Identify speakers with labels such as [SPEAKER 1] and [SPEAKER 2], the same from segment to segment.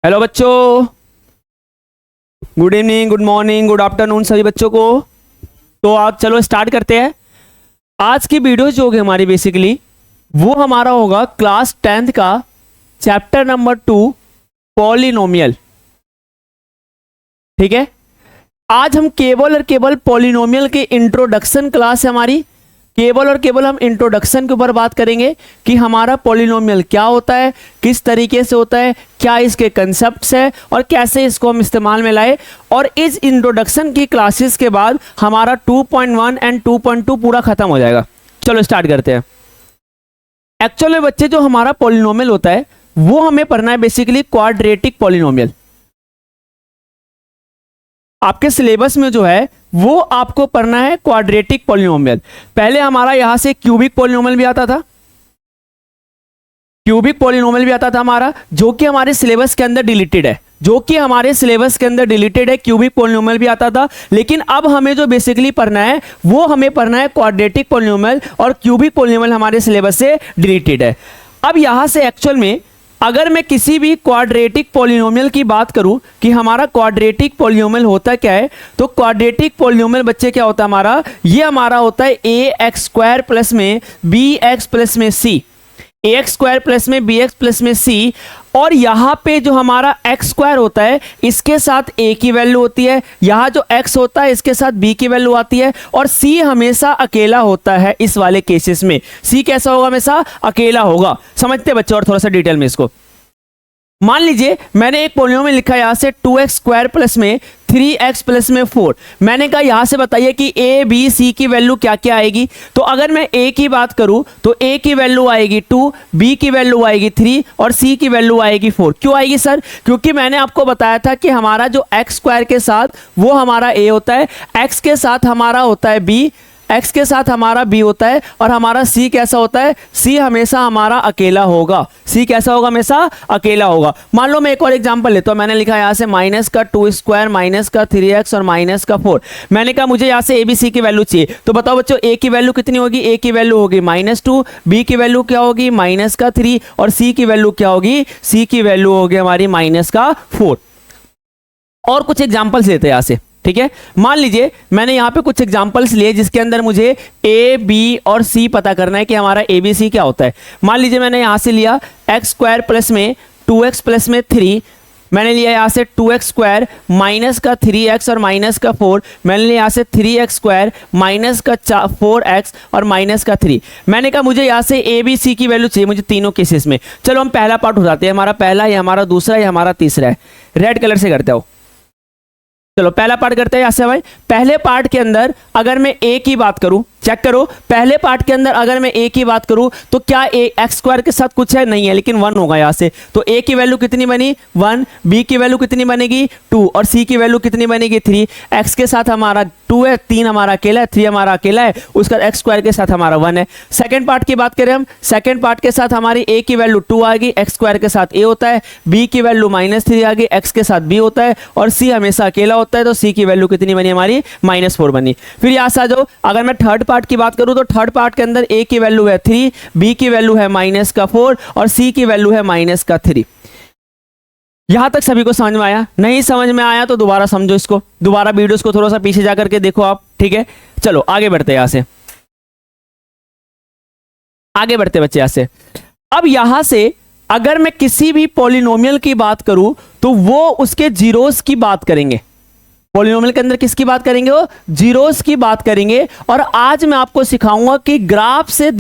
[SPEAKER 1] Hello बच्चों, good evening, good morning, good afternoon सभी बच्चों को। तो आप चलो स्टार्ट करते हैं। आज की वीडियो जो होगी हमारी बेसिकली वो हमारा होगा क्लास 10th का चैप्टर नंबर 2 पॉलिनोमियल। ठीक है, आज हम केवल और केवल पॉलिनोमियल के इंट्रोडक्शन क्लास है हमारी। केवल और केवल हम इंट्रोडक्शन के ऊपर बात करेंगे कि हमारा पॉलिनोमियल क्या होता है, किस तरीके से होता है, क्या इसके कंसेप्ट्स है और कैसे इसको हम इस्तेमाल में लाए। और इस इंट्रोडक्शन की क्लासेस के बाद हमारा 2.1 एंड 2.2 पूरा खत्म हो जाएगा। चलो स्टार्ट करते हैं। एक्चुअल में बच्चे जो हमारा पॉलिनोमियल होता है वो हमें पढ़ना है बेसिकली क्वाड्रेटिक पॉलिनोमियल। आपके सिलेबस में जो है वो आपको पढ़ना है क्वाड्रेटिक पॉलिनोमियल। पहले हमारा यहां से क्यूबिक पॉलिनोमियल भी आता था, क्यूबिक पॉलिनोमियल भी आता था हमारा, जो कि हमारे सिलेबस के अंदर डिलीटेड है, क्यूबिक पॉलिनोमियल भी आता था। लेकिन अब हमें जो बेसिकली पढ़ना है वो हमें पढ़ना है क्वाड्रेटिक पॉलिनोमियल, और क्यूबिक पॉलिनोमियल हमारे सिलेबस से डिलीटेड है। अब यहां से एक्चुअल में अगर मैं किसी भी क्वाड्रेटिक पॉलिनोमियल की बात करूं कि हमारा क्वाड्रेटिक पॉलिनोमियल होता क्या है, तो क्वाड्रेटिक पॉलिनोमियल बच्चे क्या होता है हमारा, ये हमारा होता है ax² प्लस में bx प्लस में c, ax² प्लस में bx प्लस में c। और यहां पे जो हमारा x² होता है इसके साथ a की वैल्यू होती है, यहां जो x होता है इसके साथ b की वैल्यू आती है, और c हमेशा अकेला होता है। इस वाले केसेस में c कैसा होगा, हमेशा अकेला होगा। समझते बच्चों, और थोड़ा सा डिटेल में इसको मान लीजिए मैंने एक पॉलिनोमियल लिखा है यहां से 2x² प्लस में 3x प्लस में 4। मैंने कहा यहां से बताइए कि a b c की वैल्यू क्या क्या आएगी। तो अगर मैं a की बात करूं तो a की वैल्यू आएगी 2, b की वैल्यू आएगी 3 और c की वैल्यू आएगी 4। क्यों आएगी सर? क्योंकि मैंने आपको बताया था कि हमारा जो x² के साथ वो हमारा a होता है, x के साथ हमारा होता है b, x के साथ हमारा b होता है, और हमारा c कैसा होता है, c हमेशा हमारा अकेला होगा। c कैसा होगा, हमेशा अकेला होगा। मान लो मैं एक और एग्जांपल लेता हूं। मैंने लिखा यहां से माइनस का 2² माइनस का 3x और माइनस का 4। मैंने कहा मुझे यहां से a b c की वैल्यू चाहिए। तो बताओ बच्चों a की वैल्यू कितनी होगी, a की वैल्यू होगी -2, b की वैल्यू क्या होगी माइनस का 3, और c की वैल्यू क्या होगी, c की वैल्यू होगी हमारी माइनस का 4। और कुछ एग्जाम्पल्स लेते हैं यहां से। ठीक है, मान लीजिए मैंने यहां पे कुछ एग्जांपल्स लिए जिसके अंदर मुझे a b और c पता करना है कि हमारा a b c क्या होता है। मान लीजिए मैंने यहां से लिया x² प्लस में 2x प्लस में 3, मैंने लिया यहां से 2x² माइनस का 3x और माइनस का 4, मैंने लिया यहां से 3x² माइनस का 4x और माइनस का 3। मैंने कहा मुझे यहां से a b c की वैल्यू चाहिए मुझे तीनों केसेस में। चलो हम पहला पार्ट उठाते हैं, हमारा पहला, ये हमारा दूसरा, ये हमारा तीसरा है। रेड कलर से करते हो। चलो पहला पार्ट करते हैं। ऐसे भाई पहले पार्ट के अंदर अगर मैं a की बात करूं, चेक करो, पहले पार्ट के अंदर अगर मैं a की बात करूं तो क्या x² के साथ कुछ है, नहीं है, लेकिन 1 होगा यहां से। तो a की वैल्यू कितनी बनी 1, b की वैल्यू कितनी बनेगी 2 और c की वैल्यू कितनी बनेगी 3। x के साथ हमारा 2 है, 3 हमारा अकेला है, 3 हमारा अकेला है, उसका x² के साथ हमारा 1 है। सेकंड पार्ट की बात करें हम, सेकंड पार्ट के साथ हमारी a की वैल्यू 2 आ गई, x² के साथ a होता है, b की वैल्यू -3 आ गई, x के साथ b होता है, और c हमेशा अकेला होता है, तो c की वैल्यू कितनी बनी हमारी -4 बनी। फिर यहां से आ जाओ, अगर मैं थर्ड पार्ट की बात करूं तो थर्ड पार्ट के अंदर a की वैल्यू है 3, b की वैल्यू है -4 और c की वैल्यू है -3। यहां तक सभी को समझ में आया? नहीं समझ में आया तो दोबारा समझो इसको, दोबारा वीडियोस को थोड़ा सा पीछे जाकर के देखो आप। ठीक है, चलो आगे बढ़ते हैं यहां से, आगे बढ़ते बच्चे यहां से। अब यहां से अगर मैं किसी भी पॉलिनोमियल की बात करूं तो वो उसके जीरोस की बात करेंगे। पॉलिनोमियल के अंदर किसकी बात करेंगे, वो जीरोस की बात करेंगे। और आज मैं आपको सिखाऊंगा कि ग्राफ से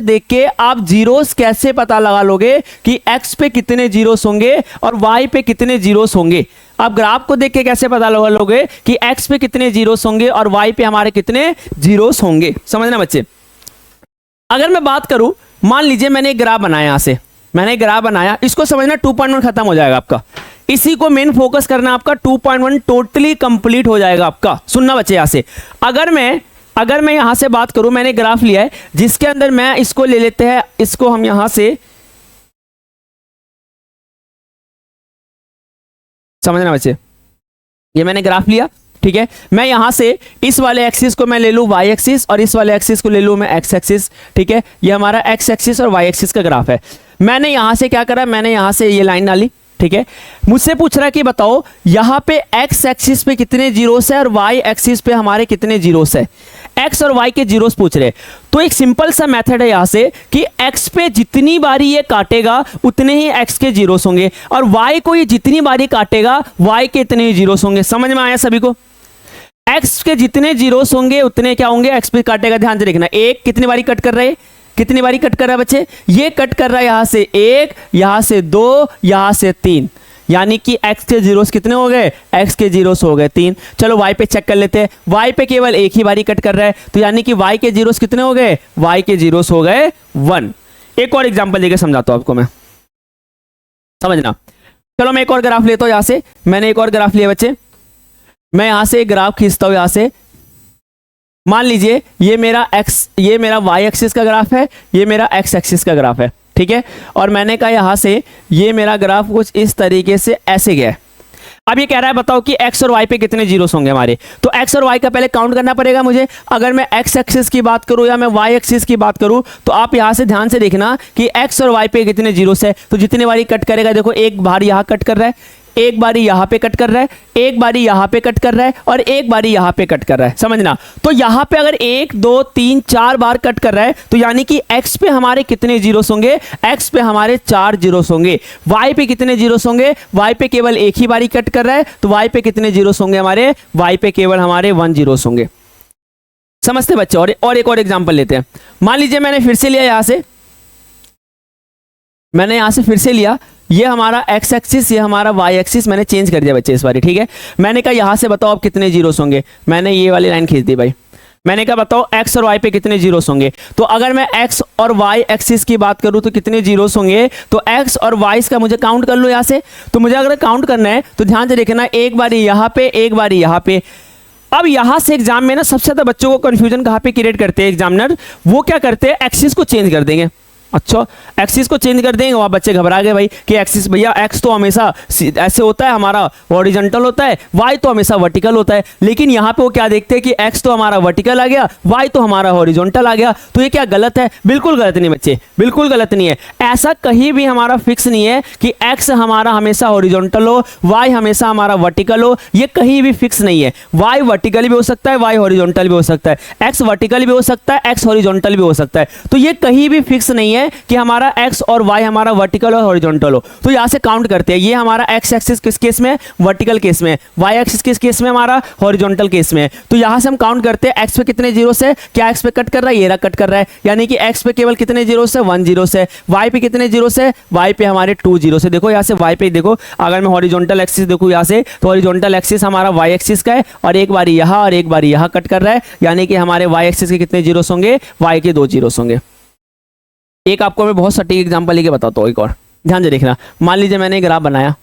[SPEAKER 1] देख के आप जीरोस कैसे पता लगा लोगे कि x पे कितने जीरोस होंगे और y पे कितने जीरोस होंगे। आप ग्राफ को देख के कैसे पता लगा लोगे कि x पे कितने जीरोस होंगे और y पे हमारे कितने जीरोस होंगे। समझना बच्चे, अगर मैं बात करूं, मान लीजिए मैंने एक ग्राफ बनाया, यहां से मैंने एक ग्राफ बनाया, इसको समझना 2.1 खत्म हो जाएगा आपका, इसी को मेन फोकस करना आपका। 2.1 टोटली कंप्लीट हो जाएगा आपका। सुनना बच्चे, यहां से अगर मैं यहां से बात करूं, मैंने ग्राफ लिया है जिसके अंदर मैं इसको ले लेते हैं, इसको हम यहां से समझना बच्चे, ये मैंने ग्राफ लिया। ठीक है, मैं यहां से इस वाले एक्सिस को मैं ले लूं y एक्सिस और इस वाले एक्सिस को ले लूं मैं x एक्सिस। ठीक है, ये हमारा x एक्सिस और y एक्सिस का ग्राफ है। मैंने यहां से क्या करा, मैंने यहां से ये लाइन डाली, ठीक है। मुझसे पूछ रहा है कि बताओ यहाँ पे एक्स एक्सिस पे कितने जीरोस है और वाई एक्सिस पे हमारे कितने जीरोस है। एक्स और वाई के जीरोस पूछ रहे, तो एक सिंपल सा मेथड है यहां से कि एक्स पे जितनी बारी ये काटेगा उतने ही एक्स के जीरोस होंगे, और वाई को ये जितनी बारी काटेगा वाई के इतने ही जीरोस होंगे। समझ में आया सभी को? एक्स के जितने जीरोस होंगे उतने क्या होंगे, एक्स पे काटेगा। ध्यान से देखना, एक कितनी बारी कट कर रहे हैं, कितनी बारी कट कर रहा है बच्चे, ये कट कर रहा है यहां से एक, यहां से दो, यहां से तीन, यानी कि x के जीरोस कितने हो गए, x के जीरोस हो गए 3। चलो y पे चेक कर लेते हैं, y पे केवल एक ही बारी कट कर रहा है, तो यानी कि y के जीरोस कितने हो गए, y के जीरोस हो गए 1। एक और एग्जांपल देके समझाता हूं आपको मैं, समझना। चलो मैं एक और ग्राफ लेता हूं, यहां से मैंने एक और ग्राफ लिया बच्चे, मैं यहां से एक ग्राफ खींचता हूं। यहां से मान लीजिए ये मेरा y एक्सिस का ग्राफ है, ये मेरा x एक्सिस का ग्राफ है, ठीक है। और मैंने कहा यहां से ये मेरा ग्राफ कुछ इस तरीके से ऐसे गया है। अब ये कह रहा है बताओ कि x और y पे कितने जीरोस होंगे हमारे, तो x और y का पहले काउंट करना पड़ेगा मुझे। अगर मैं x एक्सिस की बात करूं या मैं y एक्सिस की बात करूं, तो आप यहां से ध्यान से देखना कि x और y पे कितने जीरोस है। तो जितने बारी कट करेगा, देखो एक बार यहां कट कर रहा है, एक बारी यहां पे कट कर रहा है, एक बारी यहां पे कट कर रहा है, और एक बारी यहां पे कट कर रहा है। समझना, तो यहां पे अगर 1 2 3 4 बार कट कर रहा है, तो यानी कि x पे हमारे कितने जीरोस होंगे, x पे हमारे 4 जीरोस होंगे। y पे कितने जीरोस होंगे, y पे केवल एक ही बारी कट कर रहा है, तो y पे कितने जीरोस होंगे हमारे, y पे केवल हमारे 1 जीरोस होंगे। समझते बच्चे? और एक और एग्जांपल लेते हैं। मान लीजिए मैंने फिर से लिया यहां से फिर से लिया, ये हमारा x एक्सिस, ये हमारा y एक्सिस, मैंने चेंज कर दिया बच्चे इस बारी, ठीक है। मैंने कहा यहां से बताओ अब कितने जीरोस होंगे, मैंने ये वाली लाइन खींच दी भाई। मैंने कहा बताओ x और y पे कितने जीरोस होंगे, तो अगर मैं x और y एक्सिस की बात करूं तो कितने जीरोस होंगे, तो x और y का मुझे काउंट कर लो यहां से। तो मुझे अगर काउंट करना है तो ध्यान से देखना, एक बारी यहां पे, एक बारी यहां पे। अब यहां से एग्जाम में ना सबसे ज्यादा बच्चों को कंफ्यूजन कहां पे क्रिएट करते हैं एग्जामिनर, वो क्या करते हैं, एक्सिस को चेंज कर देंगे। अच्छा, एक्सिस को चेंज कर देंगे, वहां बच्चे घबरा गए भाई कि एक्सिस भैया x तो हमेशा ऐसे होता है हमारा हॉरिजॉन्टल होता है, y तो हमेशा वर्टिकल होता है। लेकिन यहाँ पे वो क्या देखते हैं कि x तो हमारा वर्टिकल आ गया, y तो हमारा हॉरिजॉन्टल आ गया। तो ये क्या गलत है? बिल्कुल गलत नहीं बच्चे, बिल्कुल गलत नहीं है। ऐसा कहीं भी हमारा फिक्स नहीं है कि x हमारा हमेशा हॉरिजॉन्टल हो, y हमेशा हमारा वर्टिकल हो, ये कहीं भी फिक्स नहीं है। y वर्टिकल भी हो सकता है, y हॉरिजॉन्टल भी हो सकता है, x वर्टिकल भी हो सकता है, x हॉरिजॉन्टल भी हो सकता है। तो ये कहीं भी फिक्स नहीं है कि हमारा x और y हमारा वर्टिकल और हॉरिजॉन्टल हो। तो यहां से काउंट करते हैं, ये हमारा x एक्सिस किस केस में, वर्टिकल केस में, y एक्सिस किस केस में, हमारा हॉरिजॉन्टल केस में। तो यहां से हम काउंट करते हैं x पे कितने जीरोस है, क्या x पे कट कर रहा है, ये रहा कट कर रहा है, यानी कि x पे केवल कितने जीरोस है, 1 जीरोस है। y पे कितने जीरोस है, y पे हमारे 2 जीरोस है। देखो यहां से y पे देखो, अगर मैं हॉरिजॉन्टल एक्सिस देखूं यहां से, तो हॉरिजॉन्टल एक्सिस हमारा y एक्सिस का है, और एक बारी यहां और एक बारी यहां कट कर रहा है, यानी कि हमारे y एक्सिस के कितने जीरोस होंगे, y के 2 जीरोस होंगे। एक आपको मैं बहुत सटीक एग्जांपल लेके बताता हूँ, एक और ध्यान से देखना। मान लीजिए मैंने ग्राफ बनाया,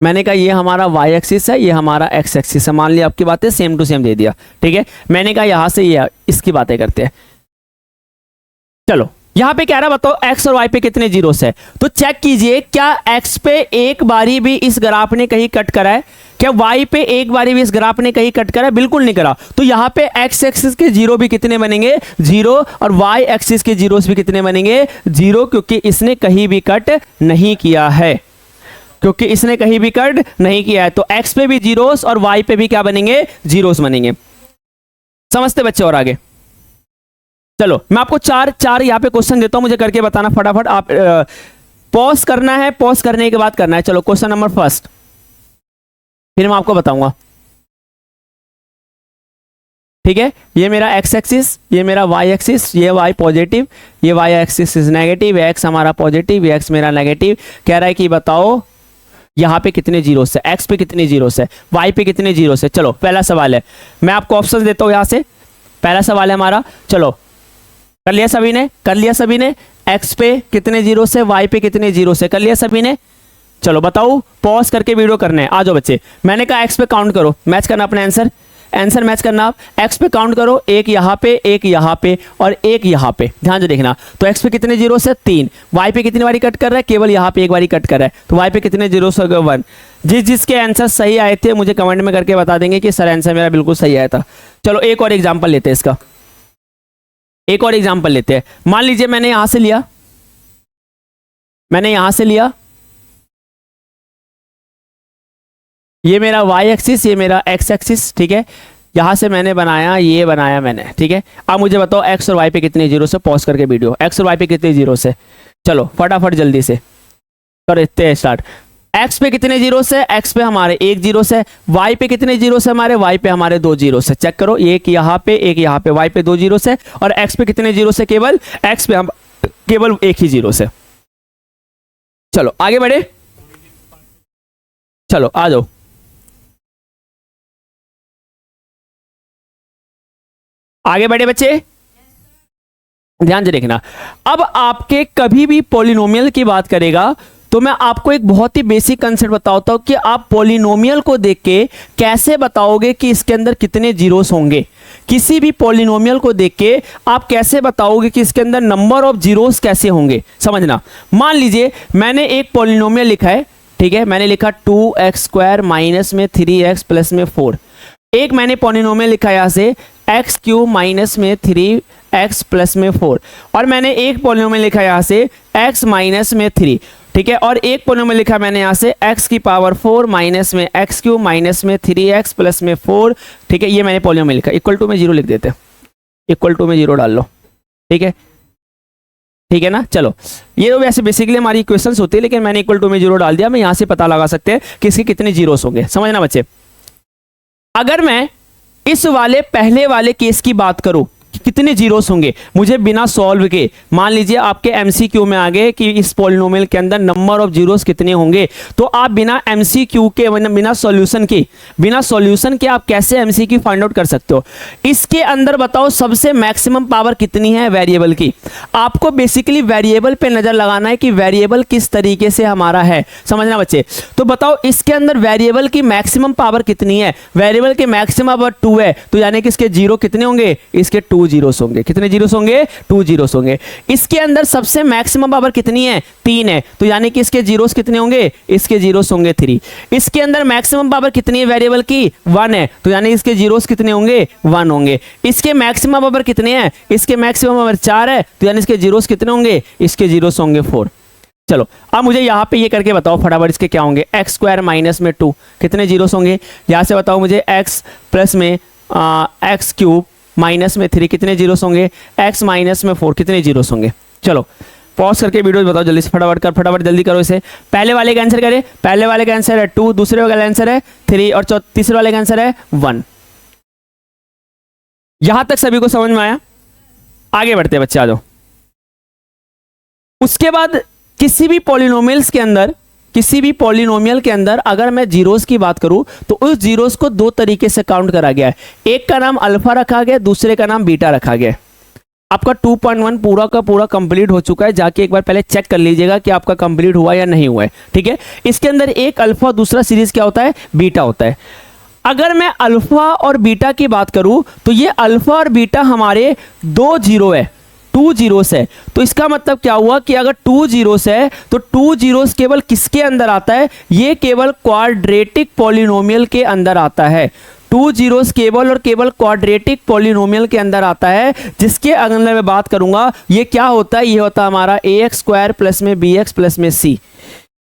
[SPEAKER 1] मैंने कहा ये हमारा y एक्सिस है, ये हमारा x एक्सिस है। मान लिया आपकी बातें सेम टू सेम दे दिया, ठीक है। मैंने कहा यहां से ये इसकी बातें करते हैं। चलो यहां पे कह रहा बताओ x और y पे कितने जीरोस है, तो चेक कीजिए क्या x पे एक बारी भी इस ग्राफ ने कहीं कट करा है, क्या y पे एक बारी भी इस ग्राफ ने कहीं कट करा है, बिल्कुल नहीं करा। तो यहां पे x एक्सिस के जीरो भी कितने बनेंगे, 0, और y एक्सिस के जीरोस भी कितने बनेंगे, 0, क्योंकि इसने कहीं भी कट नहीं किया है, क्योंकि इसने कहीं भी कट नहीं किया है। तो x पे भी जीरोस और y पे भी क्या बनेंगे, जीरोस बनेंगे। समझते बच्चे? और आगे चलो मैं आपको चार यहाँ पे क्वेश्चन देता हूं, मुझे करके बताना फटाफट। आप पॉज करना है, पॉज करने के बाद करना है। चलो क्वेश्चन नंबर फर्स्ट, फिर मैं आपको बताऊंगा, ठीक है। ये मेरा x एक्सिस, ये मेरा y एक्सिस, ये y पॉजिटिव, ये y axis is negative, x हमारा पॉजिटिव, ये x मेरा नेगेटिव। कह रहा है कि बताओ यहाँ पे कितने जीरोस है, x पे कितने जीरोस है, y पे कितने जीरोस है। चलो पहला सवाल है, मैं आपको ऑप्शन देता हूँ यहाँ से। पहला सवाल है हमारा, चलो कर लिया सभी ने, कर लिया सभी ने। x पे कितने जीरोस है, y पे कितने जीरोस है, कर लिया सभी ने। चलो बताओ, पॉज करके वीडियो करना है। आ जाओ बच्चे, मैंने कहा x पे काउंट करो, मैच करना अपना आंसर मैच करना। आप x पे काउंट करो, एक यहाँ पे, एक यहाँ पे और एक यहाँ पे। ध्यान से देखना, तो x पे कितने जीरोस है, 3। y पे कितनी बारी कट कर रहा है, केवल यहाँ पे एक बारी कट कर रहा है, तो y पे कितने जीरोस हो गए, 1। जिसके आंसर सही आए थे मुझे कमेंट में करके बता देंगे कि सर आंसर मेरा बिल्कुल सही आया था। चलो एक और एग्जाम्पल लेते हैं इसका, एक और एग्जाम्पल लेते हैं। मान लीजिए मैंने यहां से लिया, ये मेरा वाई एक्सिस, ये मेरा एक्स एक्सिस, ठीक है। यहाँ से मैंने बनाया, ये बनाया मैंने, ठीक है। अब मुझे बताओ एक्स और वाई पे कितने जीरो से, पॉज करके वीडियो, एक्स और वाई पे कितने जीरो से, चलो फटाफट जल्दी से करते हैं स्टार्ट। एक्स पे कितने जीरो से, एक्स पे हमारे एक जीरो से, वाई पे कितने जीरो से हमारे, वाई पे हमारे दो जीरो से, चेक करो, एक यहाँ पे एक यहाँ पे, वाई पे दो जीरो से, और एक्स पे कितने जीरो से, केवल एक्स पे हम केवल एक ही जीरो से। चलो आगे बढ़े, चलो आ जाओ, आगे बढ़े बच्चे, ध्यान से देखना। अब आपके कभी भी पॉलिनोमियल की बात करेगा तो मैं आपको एक बहुत ही बेसिक कंसेप्ट बताता हूं कि आप पॉलिनोमियल को देख के कैसे बताओगे कि इसके अंदर कितने जीरोस होंगे। किसी भी पॉलिनोमियल को देख के आप कैसे बताओगे कि इसके अंदर नंबर ऑफ जीरोस कैसे होंगे, समझना। मान लीजिए मैंने एक पॉलिनोमियल लिखा है, ठीक है, मैंने लिखा 2x² माइनस में 3x प्लस में 4। एक मैंने पॉलिनोमियल लिखा यहां से x³ माइनस में 3x प्लस में 4, और मैंने एक पॉलिनोमियल लिखा यहां से x माइनस में 3, ठीक है, और एक पॉलिनोमियल लिखा मैंने यहां से x की पावर 4 माइनस में x³ माइनस में 3x प्लस में 4, ठीक है। ये मैंने पॉलिनोमियल लिखा, इक्वल टू में जीरो लिख देते हैं, इक्वल टू में जीरो डाल लो, ठीक है, ठीक है ना। चलो ये तो वैसे बेसिकली हमारी इक्वेशंस होती है, लेकिन मैंने इक्वल टू में जीरो डाल दिया, मैं यहां से पता लगा सकते हैं कि इसके कितने जीरोस होंगे, समझना बच्चे। अगर मैं इस वाले पहले वाले केस की बात करूं कितने जीरोस होंगे, मुझे बिना सॉल्व के, मान लीजिए आपके एमसीक्यू में आ गए कि इस पॉलिनोमियल के अंदर नंबर ऑफ जीरोस कितने होंगे, तो आप बिना एमसीक्यू के, बिना सॉल्यूशन के आप कैसे एमसीक्यू फाइंड आउट कर सकते हो। इसके अंदर बताओ सबसे मैक्सिमम पावर कितनी है वेरिएबल की। आपको बेसिकली वेरिएबल पे नजर लगाना है कि वेरिएबल किस तरीके से हमारा है, समझना बच्चे। तो बताओ इसके अंदर वेरिएबल की मैक्सिमम पावर कितनी है, वेरिएबल के मैक्सिमम पावर 2 है, तो यानी कि इसके जीरो कितने होंगे, इसके 2 जीरोस होंगे। कितने जीरोस होंगे, 2 जीरोस होंगे। इसके अंदर सबसे मैक्सिमम पावर कितनी है, 3 है, तो यानी कि इसके जीरोस कितने होंगे, इसके जीरोस होंगे 3। इसके अंदर मैक्सिमम पावर कितनी है वेरिएबल की, 1 है, तो यानी इसके जीरोस कितने होंगे, 1 होंगे। इसके मैक्सिमम पावर कितने हैं, इसके मैक्सिमम पावर 4 है, तो यानी इसके जीरोस कितने होंगे, इसके जीरोस होंगे 4। चलो अब मुझे यहाँ पे ये करके बताओ फटाफट इसके क्या होंगे, x² माइनस में 2 कितने जीरोस होंगे, यहाँ से बताओ मुझे x प्लस में x³ माइनस में 3 कितने जीरोस होंगे, x माइनस में 4 कितने जीरोस होंगे। चलो पॉज करके वीडियो बताओ जल्दी से, फटाफट जल्दी करो इसे। पहले वाले का आंसर करें, पहले वाले का आंसर है 2, दूसरे वाले का आंसर है 3, और तीसरे वाले का आंसर है 1। यहां तक सभी को समझ में आया, आगे बढ़ते बच्चे, आ जाओ। उसके बाद किसी भी पॉलिनोमियल के अंदर अगर मैं जीरोस की बात करूं तो उस जीरोस को दो तरीके से काउंट करा गया है। एक का नाम अल्फा रखा गया, दूसरे का नाम बीटा रखा गया। आपका 2.1 पूरा का पूरा कंप्लीट हो चुका है, जाके एक बार पहले चेक कर लीजिएगा कि आपका कंप्लीट हुआ या नहीं हुआ है, ठीक है। इसके अंदर एक अल्फा, दूसरा सीरीज क्या होता है, बीटा होता है। अगर मैं अल्फा और बीटा की बात करूं तो ये अल्फा और बीटा हमारे 2 जीरो है, 2 जीरोस है। तो इसका मतलब क्या हुआ कि अगर 2 जीरोस है तो 2 जीरोस केवल किसके अंदर आता है, ये केवल क्वाड्रेटिक पॉलिनोमियल के अंदर आता है। 2 जीरोस केवल और केवल क्वाड्रेटिक पॉलिनोमियल के अंदर आता है, जिसके अंदर मैं बात करूंगा ये क्या होता है, ये होता है हमारा ax² प्लस में bx प्लस में c।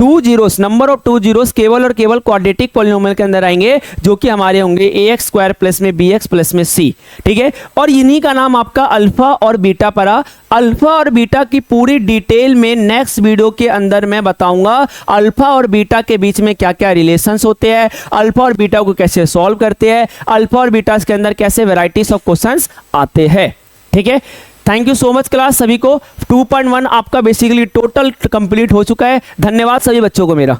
[SPEAKER 1] 2 zeros, number of 2 zeros केवल और केवल क्वाड्रेटिक पॉलिनोमियल के अंदर आएंगे, जो कि हमारे होंगे ax² प्लस में bx प्लस में c, ठीक है। और इन्हीं का नाम आपका अल्फा और बीटा पड़ा। अल्फा और बीटा की पूरी डिटेल में नेक्स्ट वीडियो के अंदर मैं बताऊंगा अल्फा और बीटा के बीच में क्या क्या रिलेशंस होते हैं, अल्फा और बीटा को कैसे सॉल्व करते हैं, अल्फा और बीटा के अंदर कैसे वेराइटीज ऑफ क्वेश्चंस आते हैं, ठीक है। Thank you so much class सभी को। 2.1 आपका बेसिकली टोटल कंप्लीट हो चुका है। धन्यवाद सभी बच्चों को मेरा।